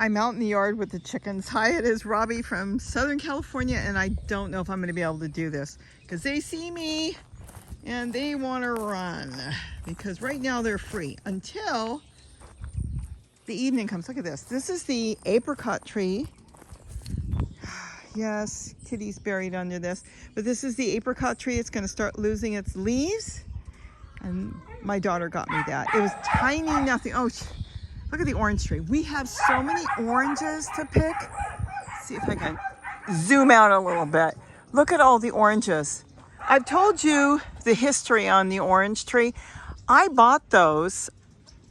I'm out in the yard with the chickens. Hi, it is Robbie from Southern California, and I don't know if I'm going to be able to do this because they see me and they want to run because right now they're free until the evening comes. Look at this. This is the apricot tree. Yes, kitty's buried under this, but this is the apricot tree. It's going to start losing its leaves, and my daughter got me that. It was tiny, nothing. Oh, look at the orange tree. We have so many oranges to pick. Let's see if I can zoom out a little bit. Look at all the oranges. I've told you the history on the orange tree. I bought those,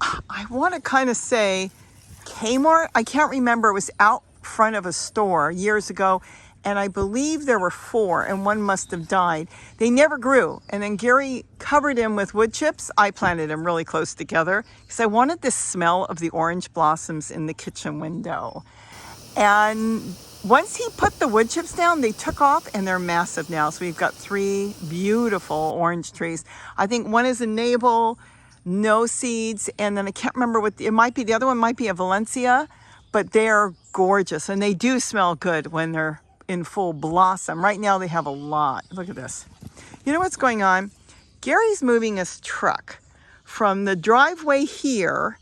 I want to kind of say Kmart. I can't remember. It was out front of a store years ago, and I believe there were 4 and one must have died. They never grew, and then Gary covered them with wood chips. I planted them really close together because I wanted the smell of the orange blossoms in the kitchen window. And once he put the wood chips down, they took off, and they're massive now. So we've got 3 beautiful orange trees. I think one is a navel, no seeds, and then I can't remember what it might be. The other one might be a Valencia, but they're gorgeous, and they do smell good when they're in full blossom. Right now they have a lot. Look at this. You know what's going on? Gary's moving his truck from the driveway here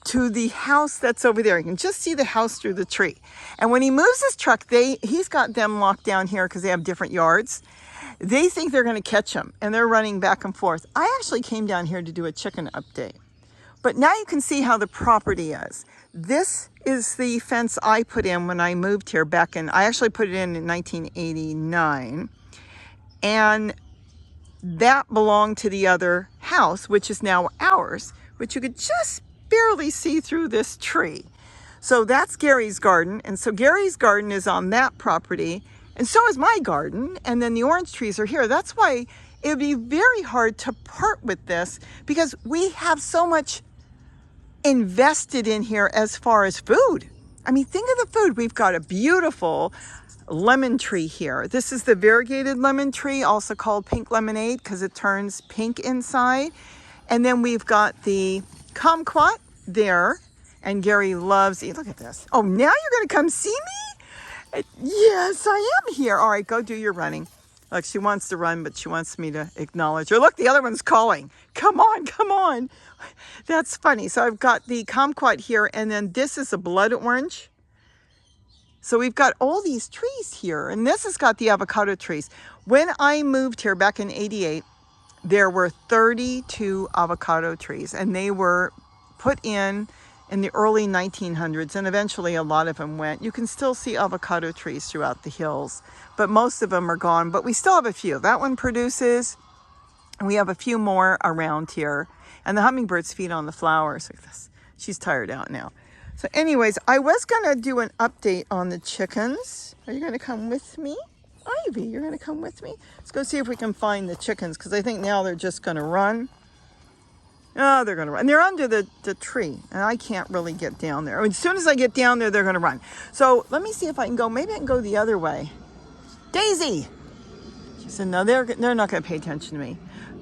to the house that's over there. You can just see the house through the tree. And when he moves his truck, he's got them locked down here because they have different yards. They think they're going to catch him, and they're running back and forth. I actually came down here to do a chicken update. But now you can see how the property is. This is the fence I put in when I moved here back in, I actually put it in 1989. And that belonged to the other house, which is now ours, which you could just barely see through this tree. So that's Gary's garden. And so Gary's garden is on that property. And so is my garden. And then the orange trees are here. That's why it would be very hard to part with this because we have so much invested in here as far as food. I mean, think of the food. We've got a beautiful lemon tree here. This is the variegated lemon tree, also called pink lemonade because it turns pink inside. And then we've got the kumquat there, and Gary loves it. Look at this. Oh, now you're going to come see me? Yes, I am here. All right, go do your running. Look, she wants to run, but she wants me to acknowledge her. Look, the other one's calling. Come on, come on. That's funny. So I've got the kumquat here, and then this is a blood orange. So we've got all these trees here, and this has got the avocado trees. When I moved here back in '88, there were 32 avocado trees, and they were put in the early 1900s, and eventually a lot of them went. You can still see avocado trees throughout the hills, but most of them are gone, but we still have a few. That one produces, and we have a few more around here, and the hummingbirds feed on the flowers. Look at this. She's tired out now. So anyways, I was going to do an update on the chickens. Are you going to come with me? Ivy, you're going to come with me? Let's go see if we can find the chickens, because I think now they're just going to run. Oh, they're going to run. They're under the tree, and I can't really get down there. As soon as I get down there, they're going to run. So let me see if I can go. Maybe I can go the other way. Daisy! She said, no, they're not going to pay attention to me.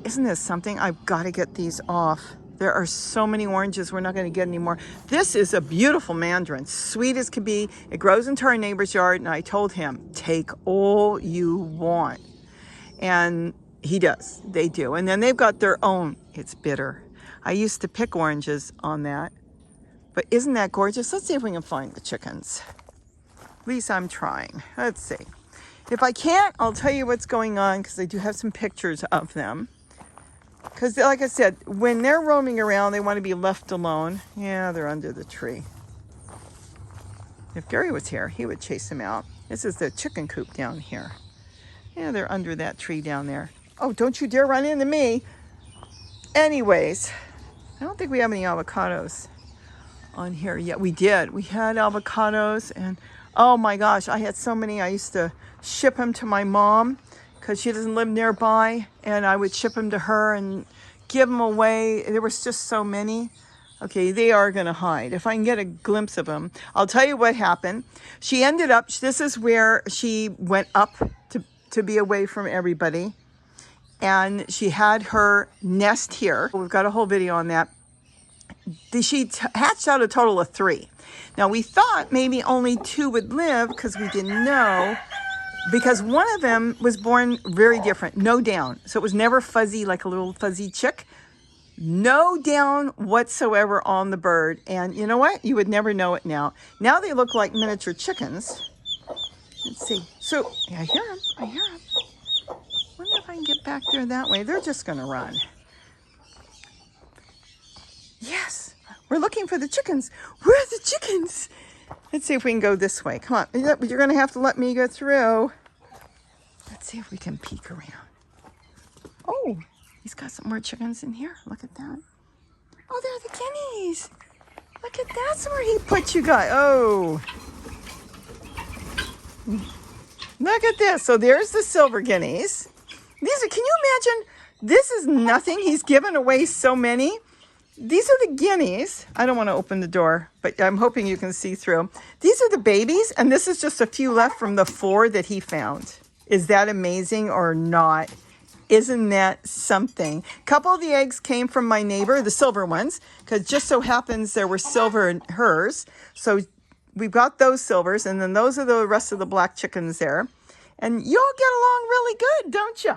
Isn't this something? I've got to get these off. There are so many oranges. We're not going to get any more. This is a beautiful mandarin, sweet as could be. It grows into our neighbor's yard, and I told him, take all you want. And he does. They do. And then they've got their own. It's bitter. I used to pick oranges on that. But isn't that gorgeous? Let's see if we can find the chickens. At least I'm trying. Let's see. If I can't, I'll tell you what's going on because I do have some pictures of them. Because like I said, when they're roaming around, they want to be left alone. Yeah, they're under the tree. If Gary was here, he would chase them out. This is the chicken coop down here. Yeah, they're under that tree down there. Oh, don't you dare run into me. Anyways, I don't think we have any avocados on here yet. We did. We had avocados, and oh my gosh, I had so many. I used to ship them to my mom because she doesn't live nearby, and I would ship them to her and give them away. There was just so many. Okay, they are going to hide. If I can get a glimpse of them, I'll tell you what happened. She ended up, this is where she went up to be away from everybody. And she had her nest here. We've got a whole video on that. She hatched out a total of 3. Now we thought maybe only 2 would live because we didn't know, because one of them was born very different, no down. So it was never fuzzy like a little fuzzy chick. No down whatsoever on the bird. And you know what? You would never know it now. Now they look like miniature chickens. Let's see. So, yeah, I hear them. I hear them. Wonder if I can get back there that way. They're just going to run. Yes. We're looking for the chickens. Where are the chickens? Let's see if we can go this way. Come on. You're going to have to let me go through. Let's see if we can peek around. Oh, he's got some more chickens in here. Look at that. Oh, they're the guineas. Look at that's where he put you guys. Oh. Look at this. So there's the silver guineas. These are, can you imagine? This is nothing. He's given away so many. These are the guineas. I don't want to open the door, but I'm hoping you can see through. These are the babies, and this is just a few left from the 4 that he found. Is that amazing or not? Isn't that something? A couple of the eggs came from my neighbor, the silver ones, because just so happens there were silver in hers. So we've got those silvers, and then those are the rest of the black chickens there. And you all get along really good, don't you?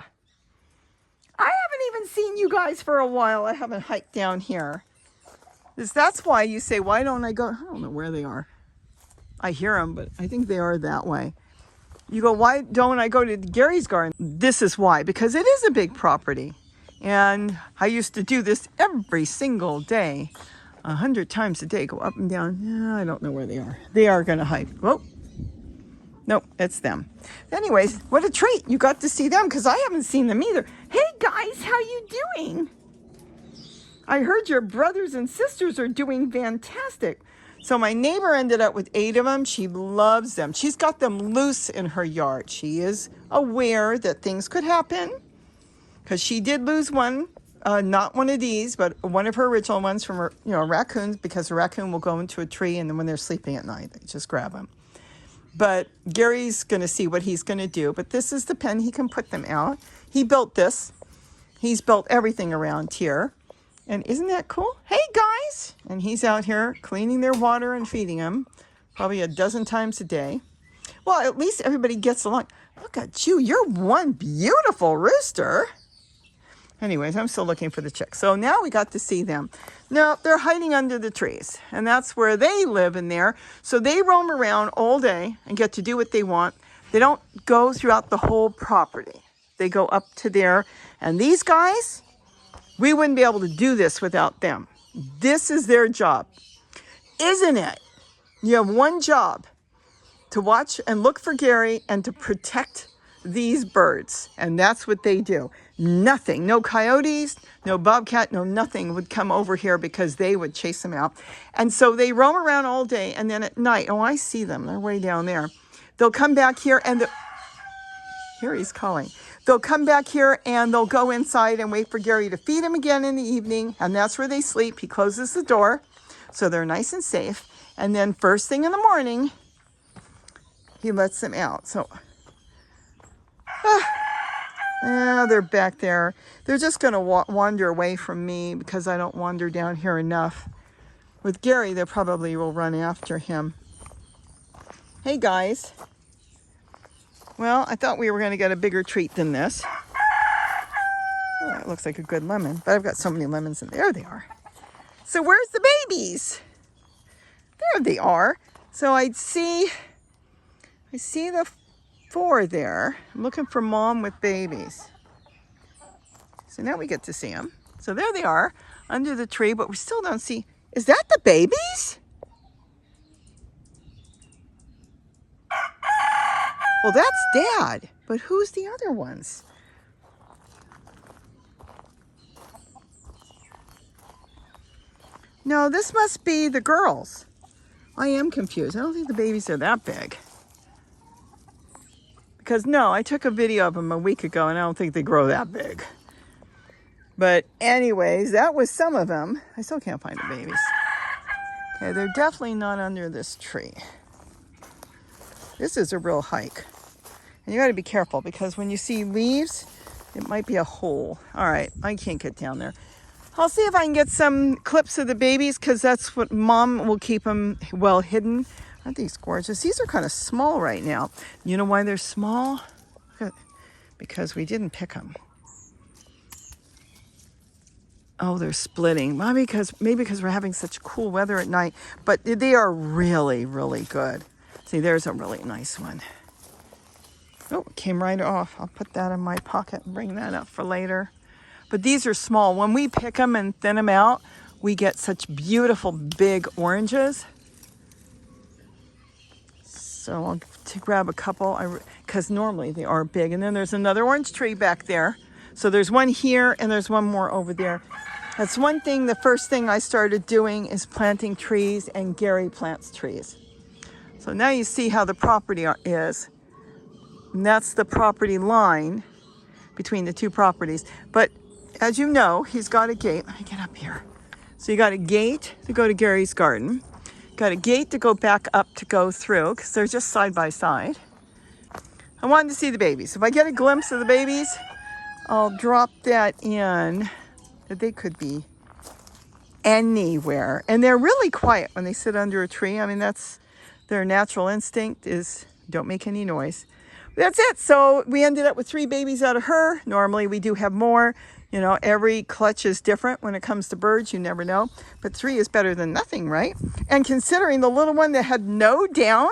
I haven't even seen you guys for a while. I haven't hiked down here. That's why you say, why don't I go? I don't know where they are. I hear them, but I think they are that way. You go, why don't I go to Gary's garden? This is why, because it is a big property. And I used to do this every single day, 100 times a day, go up and down. I don't know where they are. They are going to hike. Whoa. Nope, it's them. Anyways, what a treat. You got to see them because I haven't seen them either. Hey guys, how you doing? I heard your brothers and sisters are doing fantastic. So my neighbor ended up with 8 of them. She loves them. She's got them loose in her yard. She is aware that things could happen because she did lose one, not one of these, but one of her original ones from her, raccoons, because a raccoon will go into a tree and then when they're sleeping at night, they just grab them. But Gary's going to see what he's going to do. But this is the pen. He can put them out. He built this. He's built everything around here. And isn't that cool? Hey, guys. And he's out here cleaning their water and feeding them probably a dozen times a day. Well, at least everybody gets along. Look at you. You're one beautiful rooster. Anyways, I'm still looking for the chicks. So now we got to see them. No, they're hiding under the trees. And that's where they live in there. So they roam around all day and get to do what they want. They don't go throughout the whole property. They go up to there. And these guys, we wouldn't be able to do this without them. This is their job. Isn't it? You have one job, to watch and look for Gary and to protect these birds. And that's what they do. Nothing, no coyotes, no bobcat, no nothing would come over here because they would chase them out. And so they roam around all day. And then at night, oh, I see them. They're way down there. They'll come back here and here he's calling. They'll come back here and they'll go inside and wait for Gary to feed them again in the evening. And that's where they sleep. He closes the door so they're nice and safe. And then first thing in the morning, he lets them out. So, they're back there. They're just going to wander away from me because I don't wander down here enough. With Gary, they probably will run after him. Hey, guys. Well, I thought we were going to get a bigger treat than this. Oh, that looks like a good lemon, but I've got so many lemons, and there they are. So where's the babies? There they are. So I see the 4 there. I'm looking for mom with babies. So now we get to see them. So there they are under the tree, but we still don't see. Is that the babies? Well, that's Dad, but who's the other ones? No, this must be the girls. I am confused. I don't think the babies are that big. Because, no, I took a video of them a week ago, and I don't think they grow that big. But anyways, that was some of them. I still can't find the babies. Okay, they're definitely not under this tree. This is a real hike. And you got to be careful because when you see leaves, it might be a hole. All right, I can't get down there. I'll see if I can get some clips of the babies because that's what Mom will keep them well hidden. Aren't these gorgeous? These are kind of small right now. You know why they're small? Because we didn't pick them. Oh, they're splitting. Maybe because we're having such cool weather at night. But they are really, really good. See, there's a really nice one. Oh, it came right off. I'll put that in my pocket and bring that up for later. But these are small. When we pick them and thin them out, we get such beautiful big oranges. So I'll grab a couple because normally they are big. And then there's another orange tree back there. So there's one here and there's one more over there. That's one thing, the first thing I started doing is planting trees, and Gary plants trees. So now you see how the property is. And that's the property line between the two properties. But as you know, he's got a gate. Let me get up here. So you got a gate to go to Gary's garden. Got a gate to go back up to go through because they're just side by side. I wanted to see the babies. If I get a glimpse of the babies, I'll drop that in. They could be anywhere. And they're really quiet when they sit under a tree. I mean, that's their natural instinct is don't make any noise. That's it. So we ended up with 3 babies out of her. Normally we do have more. You know, every clutch is different when it comes to birds. You never know. But 3 is better than nothing, right? And considering the little one that had no down,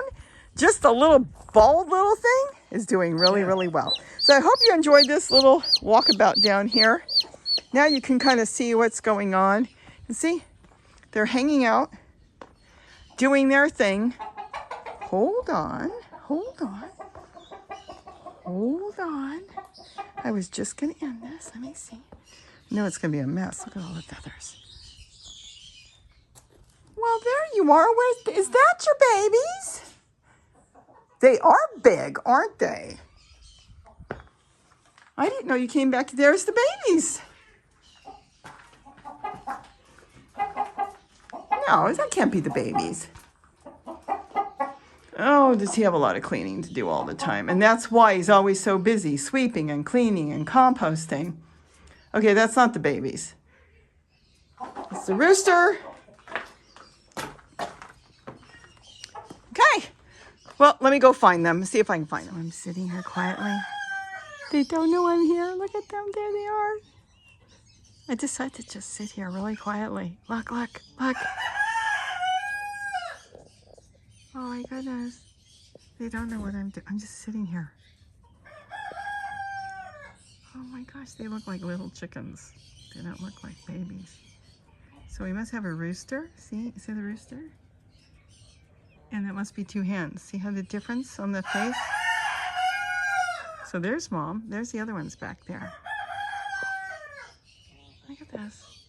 just a little bald little thing is doing really, really well. So I hope you enjoyed this little walkabout down here. Now you can kind of see what's going on. And see, they're hanging out, doing their thing. Hold on, hold on, hold on. I was just going to end this. Let me see. No, it's going to be a mess. Look at all the feathers. Well, there you are. Is that your babies? They are big, aren't they? I didn't know you came back. There's the babies. No, that can't be the babies. Oh, does he have a lot of cleaning to do all the time? And that's why he's always so busy sweeping and cleaning and composting. Okay, that's not the babies. It's the rooster. Okay. Well, let me go find them. See if I can find them. I'm sitting here quietly. They don't know I'm here. Look at them. There they are. I decided to just sit here really quietly. Look, look, look. Oh my goodness. They don't know what I'm doing. I'm just sitting here. Oh my gosh, they look like little chickens. They don't look like babies. So we must have a rooster. See the rooster? And it must be 2 hens. See how the difference on the face? So there's Mom. There's the other ones back there. Look at this.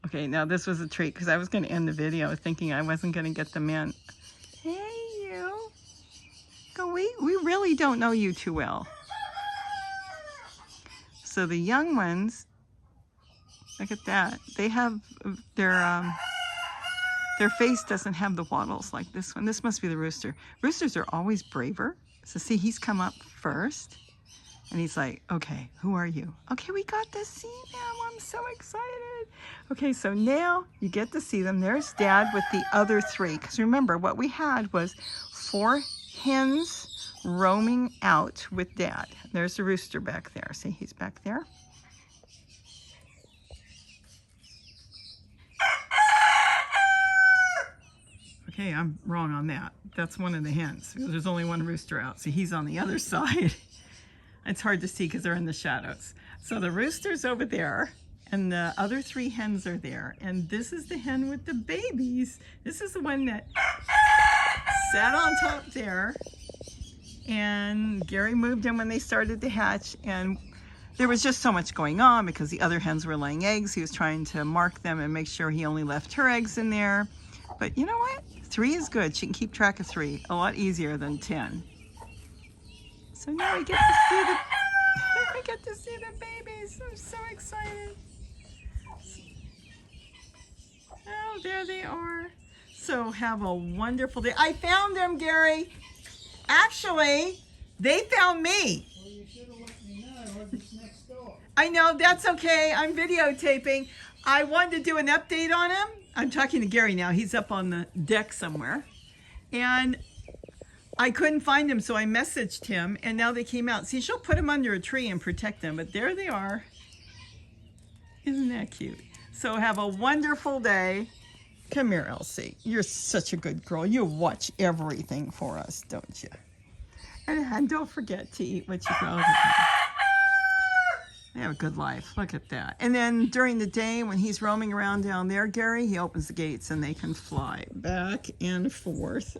Okay, now this was a treat because I was going to end the video thinking I wasn't going to get them in. Hey, you. Go, we really don't know you too well. So the young ones, look at that. They have their face doesn't have the wattles like this one. This must be the rooster. Roosters are always braver. So see, he's come up first. And he's like, okay, who are you? Okay, we got to see them. I'm so excited. Okay, so now you get to see them. There's Dad with the other 3. Because remember, what we had was 4 hens roaming out with Dad. There's the rooster back there. See, he's back there. Okay, I'm wrong on that. That's one of the hens. There's only one rooster out. See, he's on the other side. It's hard to see because they're in the shadows. So the rooster's over there, and the other 3 hens are there. And this is the hen with the babies. This is the one that sat on top there. And Gary moved in when they started to hatch. And there was just so much going on because the other hens were laying eggs. He was trying to mark them and make sure he only left her eggs in there. But you know what? 3 is good. She can keep track of 3. A lot easier than 10. So now we get to see the babies. I'm so excited. Oh, there they are. So have a wonderful day. I found them, Gary. Actually, they found me. Well, you should have let me know. I was just next door. I know, that's okay. I'm videotaping. I wanted to do an update on him. I'm talking to Gary now. He's up on the deck somewhere. And I couldn't find him, so I messaged him, and now they came out. See, she'll put them under a tree and protect them, but there they are. Isn't that cute? So have a wonderful day. Come here, Elsie. You're such a good girl. You watch everything for us, don't you? And don't forget to eat what you grow. They have a good life. Look at that. And then during the day when he's roaming around down there, Gary, he opens the gates and they can fly back and forth.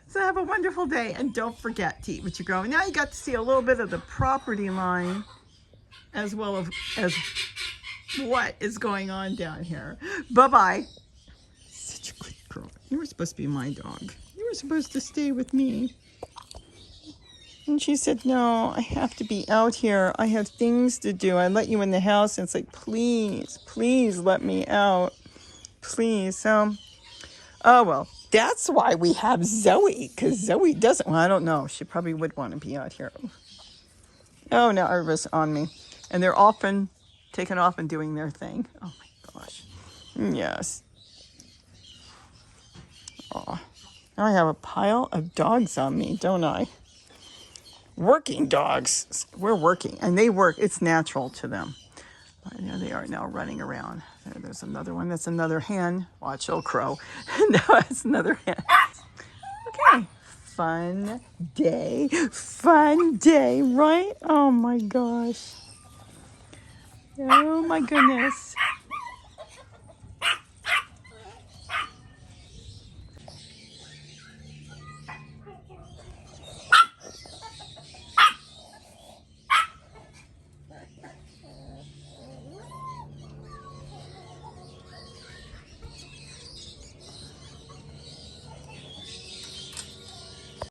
So have a wonderful day, and don't forget to eat what you grow. And now you got to see a little bit of the property line as well as what is going on down here. Bye-bye. Such a good girl. You were supposed to be my dog. You were supposed to stay with me. And she said, no, I have to be out here. I have things to do. I let you in the house. And it's like, please, please let me out. Please. So, oh, well, that's why we have Zoe. Because Zoe doesn't, well, I don't know. She probably would want to be out here. Oh, now everybody's on me. And they're often taking off and doing their thing. Oh, my gosh. Yes. Oh, now I have a pile of dogs on me, don't I? Working dogs. We're working, and they work. It's natural to them. But there they are now running around. There's another one. That's another hen. Watch, he'll crow. No, it's another hen. Okay. Fun day. Fun day, right? Oh, my gosh. Oh, my goodness.